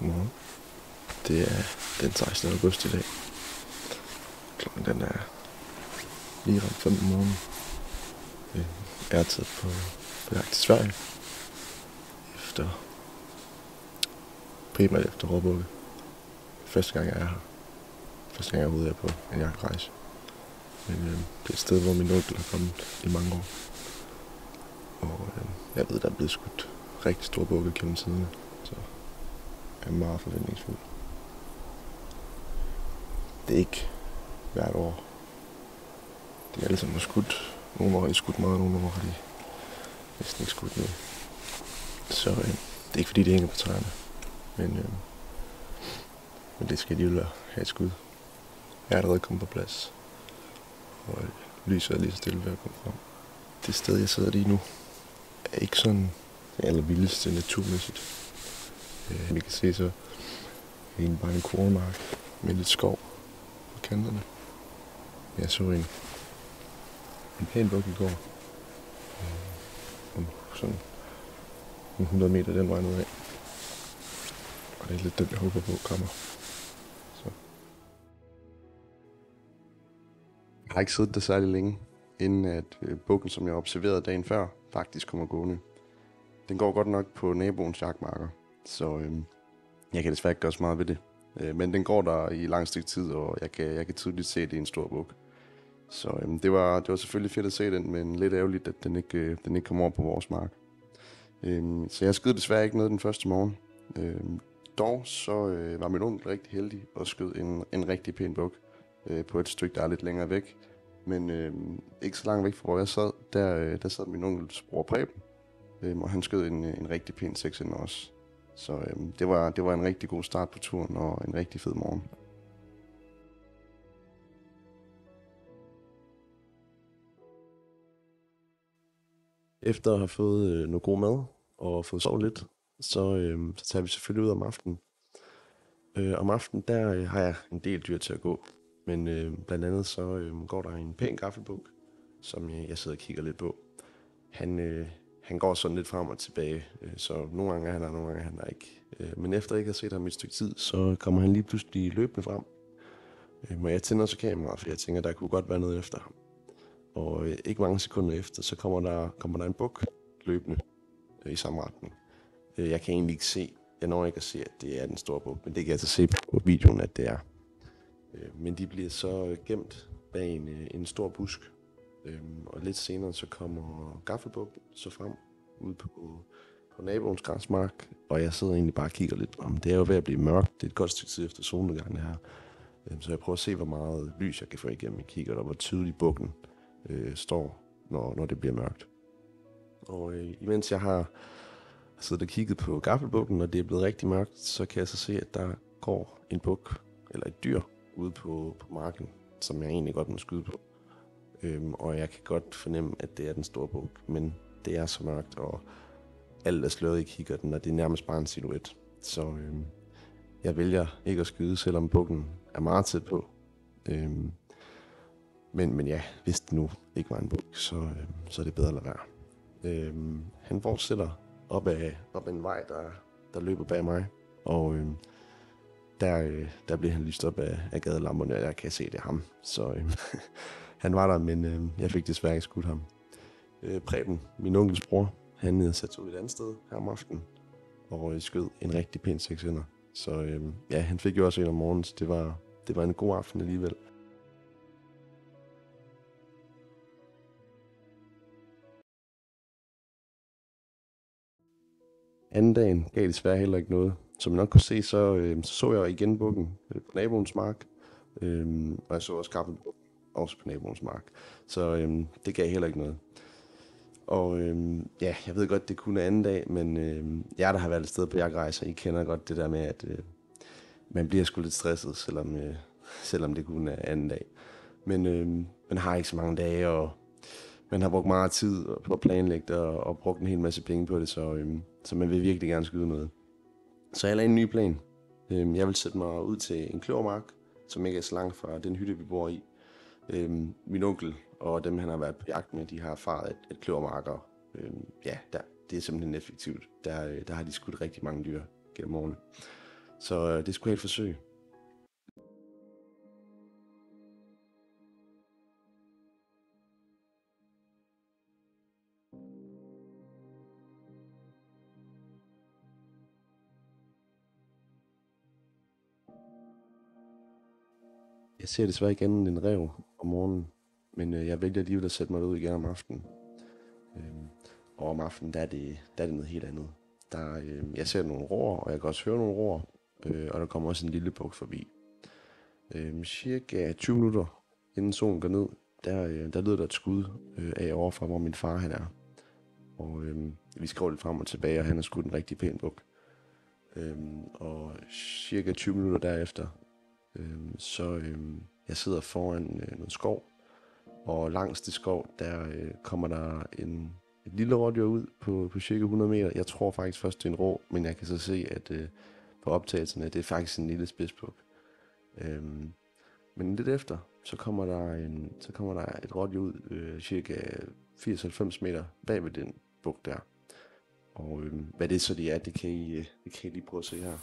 Godmorgen. Det er den 16. august i dag. Klokken den er lige rundt 5 om morgenen. Jeg er taget på jagt til Sverige. Primært efter råbukke. Første gang jeg er her. Første gang jeg overhovedet er på en jagtrejse. Men det er et sted, hvor min onkel har kommet i mange år. Og jeg ved, der er blevet skudt rigtig store bukke gennem tiderne. Så jeg er meget forventningsfuld. Det er ikke hvert år. De er alle sammen skudt. Nogle år har de skudt meget, nogle år har de næsten ikke skudt noget. Så det er ikke fordi, det hænger på træerne. Men det skal de jo have et skud. Jeg er allerede kommet på plads. Og lyset er lige så stille ved at komme frem. Det sted, jeg sidder lige nu, er ikke sådan det allervildeste naturmæssigt. Vi kan se så er det bare en kornmark med lidt skov på kanterne. Jeg så en pæn buk i går. Sådan 100 meter den vej nedad. Og det er lidt den, jeg håber på kommer. Så. Jeg har ikke siddet der særlig længe, inden at bukken, som jeg observerede dagen før, faktisk kommer gående. Den går godt nok på naboens jagtmarker, så jeg kan desværre ikke gøre så meget ved det. Men den går der i lang stykke tid, og jeg kan tydeligt se, at det er en stor buk. Så det var selvfølgelig fedt at se den, men lidt ærgerligt, at den ikke kom over på vores mark. Så jeg skød desværre ikke noget den første morgen. Dog så var min onkel rigtig heldig og skød en rigtig pæn buk på et stykke, der er lidt længere væk. Men ikke så langt væk fra, hvor jeg sad, der sad min onkels bror Preben, og han skød en rigtig pæn 6'er også. Så det var en rigtig god start på turen og en rigtig fed morgen. Efter at have fået noget god mad og fået sovet lidt, så tager vi selvfølgelig ud om aftenen. Om aftenen, der har jeg en del dyr til at gå. Men blandt andet så går der en pæn gaffelbuk, som jeg sidder og kigger lidt på. Han går sådan lidt frem og tilbage, så nogle gange er han der, nogle gange er han der ikke. Men efter ikke at have set ham et stykke tid, så kommer han lige pludselig løbende frem. Og jeg tænder så kameraet, for jeg tænker, der kunne godt være noget efter ham. Og ikke mange sekunder efter, så kommer der en buk løbende i samme retning. Jeg kan egentlig ikke se, jeg når ikke at se, at det er den store buk, men det kan jeg så se på videoen, at det er. Men de bliver så gemt bag en stor busk. Og lidt senere så kommer gaffelbukken så frem ude på naboens græsmark. Og jeg sidder egentlig bare og kigger lidt på ham. Det er jo ved at blive mørkt. Det er et godt stykke tid efter solnedgangen her. Så jeg prøver at se, hvor meget lys jeg kan få igennem. Jeg kigger der, hvor tydeligt bukken står, når det bliver mørkt. Og imens jeg har siddet og kigget på gaffelbukken, og det er blevet rigtig mørkt, så kan jeg så se, at der går en buk, eller et dyr, ude på marken, som jeg egentlig godt må skyde på. Og jeg kan godt fornemme, at det er den store buk, men det er så mørkt, og alt er sløret i kikkerten, og det er nærmest bare en silhuet. Så jeg vælger ikke at skyde, selvom bukken er meget tæt på. Men ja, hvis det nu ikke var en buk, så er det bedre at lade være. Han fortsætter op ad en vej, der løber bag mig, og der bliver han lyst op af gadelamperne, og jeg kan se, det er ham. Så han var der, men jeg fik desværre ikke skudt ham. Preben, min onkels bror, han satte ud et andet sted her om aftenen, og skød en rigtig pæn 6'er. Så ja, han fik jo også en om morgenen, så det var en god aften alligevel. Anden dagen gav desværre heller ikke noget. Som I nok kunne se, så jeg igen bukken på naboens mark. Og jeg så også gaffelbukken også på naboens mark. Så det gav heller ikke noget. Og ja, jeg ved godt, det kun er anden dag, men jeg der har været et sted på jagtrejser, I kender godt det der med, at man bliver sgu lidt stresset, selvom det kun er anden dag. Men man har ikke så mange dage, og man har brugt meget tid på at planlægge det, og brugt en hel masse penge på det, så man vil virkelig gerne skyde noget. Så jeg lagde en ny plan. Jeg vil sætte mig ud til en kløvermark, som ikke er så langt fra den hytte, vi bor i. Min onkel og dem, han har været på jagt med, de har erfaret, at kløvermarker, det er simpelthen effektivt. Der har de skudt rigtig mange dyr gennem årene. Så det skulle jeg et forsøg. Jeg ser desværre ikke andet end en ræv om morgenen, men jeg vælger alligevel at sætte mig ud igen om aftenen. Øhm, og om aftenen, der er det noget helt andet. Jeg ser nogle råer, og jeg kan også høre nogle råer, og der kommer også en lille buk forbi. Cirka 20 minutter inden solen går ned, der lyder der et skud af overfra, hvor min far han er. Og vi skrev lidt frem og tilbage, og han har skudt en rigtig pæn buk. Og cirka 20 minutter derefter, jeg sidder foran noget skov, og langs det skov, der kommer der et lille rådyr ud på cirka 100 meter. Jeg tror faktisk først, det er en rå, men jeg kan så se, at på optagelserne, det er faktisk en lille spidsbuk. Men lidt efter, så kommer der et rådyr ud cirka 80-90 meter bag ved den buk der. Og hvad det så det er, det kan I lige prøve at se her.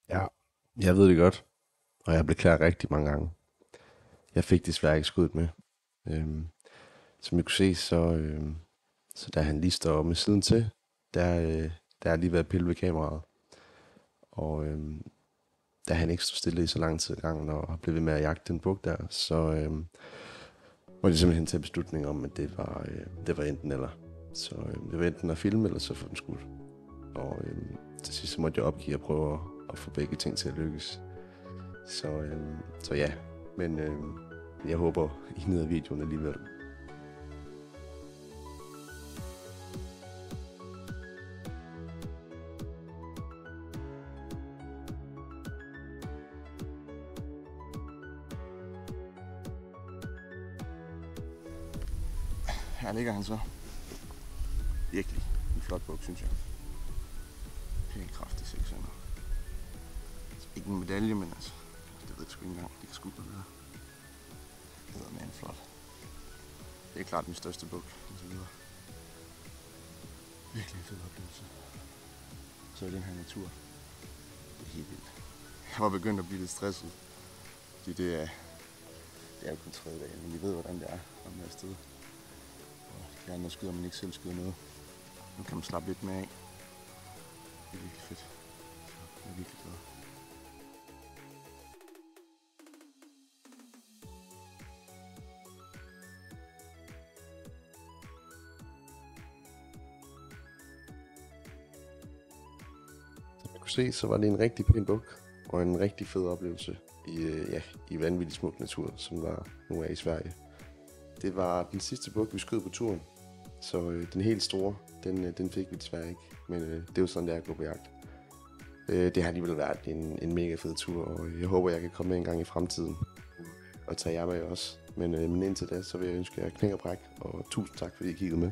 Ja, jeg ved det godt, og jeg beklager rigtig mange gange. Jeg fik desværre ikke skuddet med. Som I kunne se, så da han lige står med siden til, der har lige været pille ved kameraet. Og da han ikke stod stille i så lang tid ad gangen og har blevet ved med at jagte den buk der, så må de simpelthen tage beslutning om, at det var enten eller. Så det var enten at filme, eller så få den skudt. Og til sidst så måtte jeg opgive at prøve at få begge ting til at lykkes. Så ja, men jeg håber, I nyder videoen alligevel. Her ligger han så. Virkelig en flot buk, synes jeg. Helt kraftig 600. Ikke en medalje, men altså, det ved jeg sgu ikke engang. Det kan sgu godt være. Det hedder med en flot. Det er klart min største buk, og så videre. Virkelig en fed oplevelse. Så i den her natur. Det er helt vildt. Jeg var begyndt at blive lidt stresset. Fordi det er jo kun 3 dage, men I ved, hvordan det er at komme afsted. Og de andre skyder, man ikke selv skyder noget. Nu kan man slappe lidt mere af. Det er virkelig fedt. Så jeg er virkelig glad. Som jeg kunne se, så var det en rigtig pæn buk. Og en rigtig fed oplevelse i vanvittig smuk natur, som der nu er i Sverige. Det var den sidste buk, vi skød på turen. Så den helt store, den fik vi desværre ikke. Men det er jo sådan, det er at gå på jagt. Det har alligevel været en mega fed tur, og jeg håber, jeg kan komme med en gang i fremtiden. Og tage jer med også. Men indtil da, så vil jeg ønske jer knæk og bræk, og tusind tak, fordi I kiggede med.